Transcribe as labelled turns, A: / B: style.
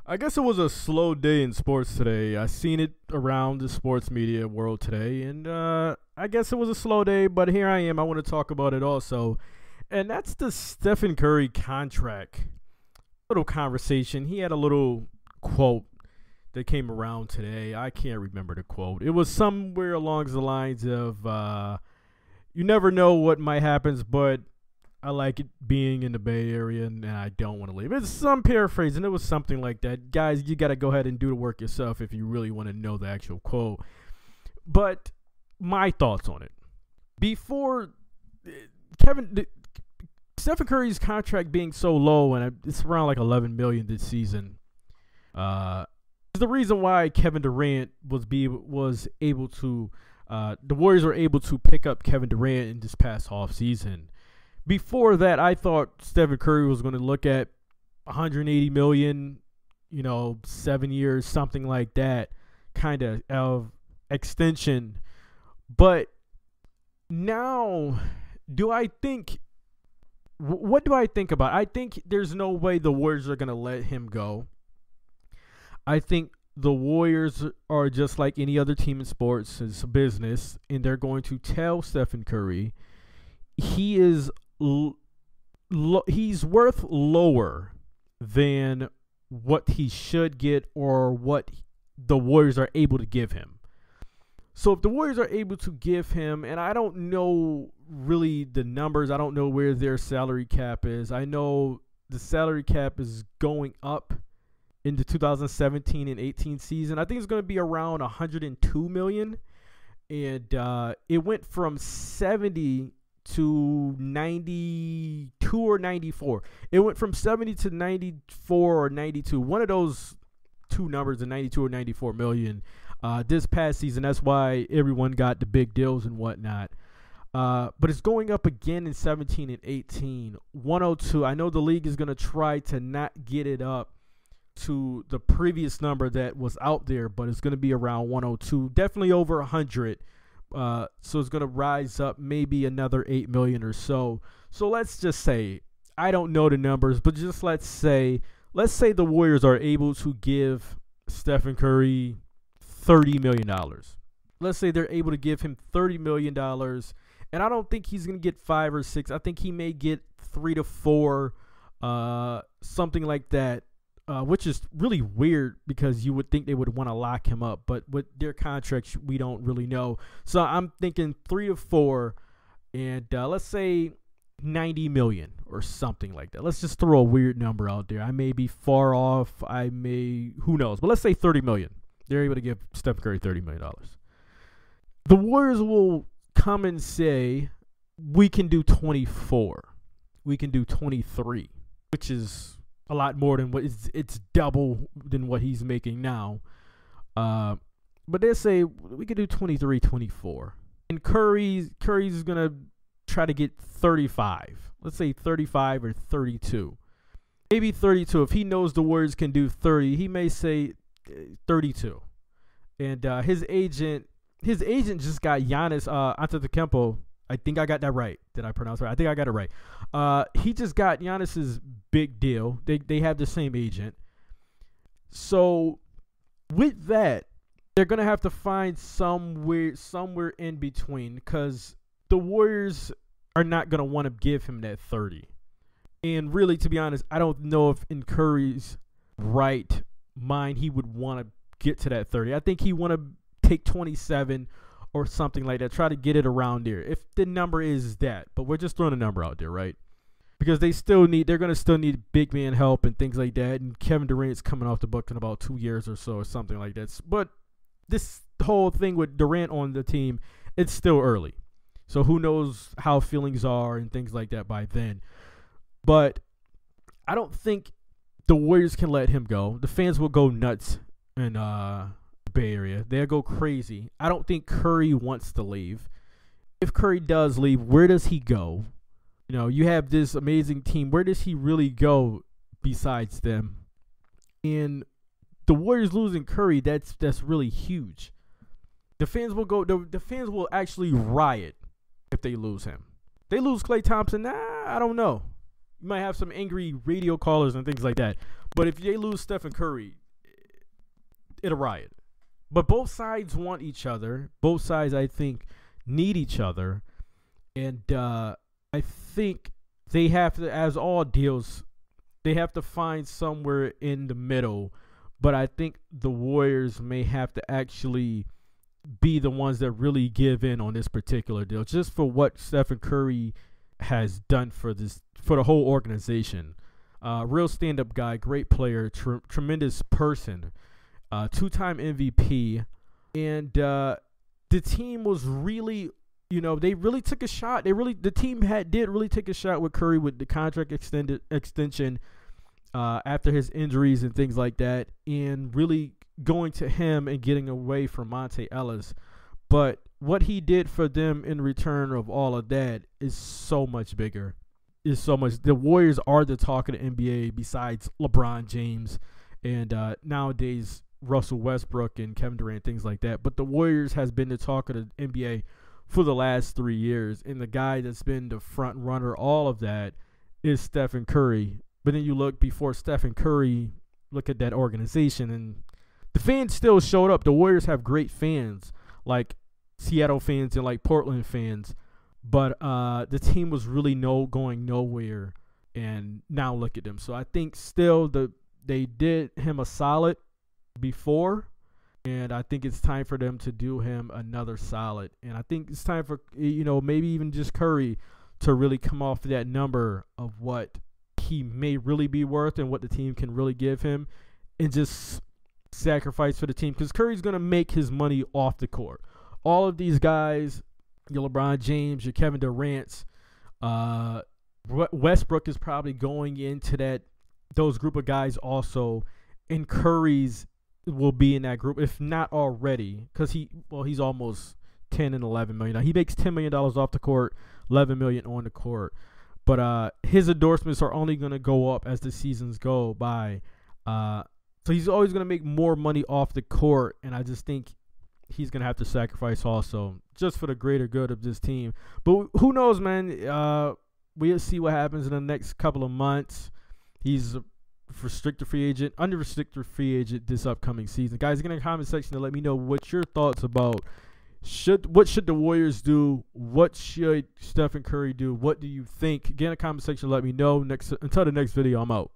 A: I guess it was a slow day in sports today. I seen it around the sports media world today, and I guess it was a slow day. But here I am. I want to talk about it also, and that's the Stephen Curry contract. Little conversation. He had a little quote that came around today. I can't remember the quote. It was somewhere along the lines of, "You never know what might happen, but I like it being in the Bay Area, and I don't want to leave." It's some paraphrasing. It was something like that. Guys, you got to go ahead and do the work yourself if you really want to know the actual quote. But my thoughts on it. Before Stephen Curry's contract being so low, and it's around like $11 million this season, is the reason why Kevin Durant was able to, the Warriors were able to pick up Kevin Durant in this past offseason. Before that, I thought Stephen Curry was going to look at $180 million, 7 years, something like that, kind of extension. But now, what do I think about it? I think there's no way the Warriors are going to let him go. I think the Warriors are just like any other team in sports. It's a business, and they're going to tell Stephen Curry he's worth lower than what he should get or what the Warriors are able to give him. So if the Warriors are able to give him, and I don't know really the numbers, I don't know where their salary cap is. I know the salary cap is going up in the 2017 and 18 season. I think it's going to be around $102 million, and it went from 70 to 92 or 94. It went from 70 to 94 or 92. One of those two numbers, the 92 or 94 million, this past season. That's why everyone got the big deals and whatnot. But it's going up again in 17 and 18. 102. I know the league is going to try to not get it up to the previous number that was out there, but it's going to be around 102. Definitely over 100. So it's going to rise up maybe another 8 million or so. So let's just say, I don't know the numbers, but just let's say the Warriors are able to give Stephen Curry $30 million. Let's say they're able to give him $30 million. And I don't think he's going to get 5 or 6. I think he may get 3 to 4, something like that. Which is really weird because you would think they would want to lock him up. But with their contracts, we don't really know. So I'm thinking 3 to 4, and let's say 90 million or something like that. Let's just throw a weird number out there. I may be far off. Who knows? But let's say 30 million. They're able to give Stephen Curry $30 million. The Warriors will come and say, we can do 24. We can do 23, which is a lot more than what it's double than what he's making now. But they say we could do 23, 24. And Curry's going to try to get 35. Let's say 35 or 32. Maybe 32. If he knows the Warriors can do 30, he may say 32. And his agent just got Giannis Antetokounmpo. I think I got that right. Did I pronounce it right? I think I got it right. He just got Giannis's big deal. They have the same agent. So with that, they're going to have to find somewhere in between, because the Warriors are not going to want to give him that 30. And really, to be honest, I don't know if in Curry's right mind he would want to get to that 30. I think he want to take 27 or something like that. Try to get it around there, if the number is that. But we're just throwing a number out there, right? Because they're going to still need big man help and things like that. And Kevin Durant's coming off the book in about 2 years or so, or something like that. But this whole thing with Durant on the team, it's still early. So who knows how feelings are and things like that by then. But I don't think the Warriors can let him go. The fans will go nuts in Bay Area. They'll go crazy. I don't think Curry wants to leave. If Curry does leave, where does he go? You have this amazing team. Where does he really go besides them? And the Warriors losing Curry, that's really huge. The fans will go. The fans will actually riot if they lose him. They lose Klay Thompson. I don't know. You might have some angry radio callers and things like that. But if they lose Stephen Curry, it'll riot. But both sides want each other. Both sides, I think, need each other. And I think they have to, as all deals, they have to find somewhere in the middle. But I think the Warriors may have to actually be the ones that really give in on this particular deal, just for what Stephen Curry has done for the whole organization. Real stand-up guy, great player, tremendous person, two-time MVP, and the team was really, they really took a shot. The team did really take a shot with Curry with the contract extension after his injuries and things like that, and really going to him and getting away from Monte Ellis. But what he did for them in return of all of that is so much bigger. Is so much. The Warriors are the talk of the NBA besides LeBron James and nowadays Russell Westbrook and Kevin Durant, things like that. But the Warriors has been the talk of the NBA for the last 3 years, and the guy that's been the front runner, all of that, is Stephen Curry. But then you look before Stephen Curry, look at that organization, and the fans still showed up. The Warriors have great fans, like Seattle fans and like Portland fans. But the team was really going nowhere, and now look at them. So I think still they did him a solid before, and I think it's time for them to do him another solid. And I think it's time for, maybe even just Curry to really come off that number of what he may really be worth and what the team can really give him, and just sacrifice for the team, because Curry's going to make his money off the court. All of these guys, your LeBron James, your Kevin Durant's, Westbrook is probably going into those group of guys also, and Curry's will be in that group, if not already, because he's almost 10 and 11 million. Now, he makes $10 million off the court, 11 million on the court, but his endorsements are only going to go up as the seasons go by. So he's always going to make more money off the court, and I just think he's going to have to sacrifice also just for the greater good of this team. But who knows, man? We'll see what happens in the next couple of months. He's a restricted free agent, unrestricted free agent this upcoming season. Guys, get in the comment section to let me know what your thoughts about what should the Warriors do? What should Stephen Curry do? What do you think? Get in the comment section to let me know. Until the next video, I'm out.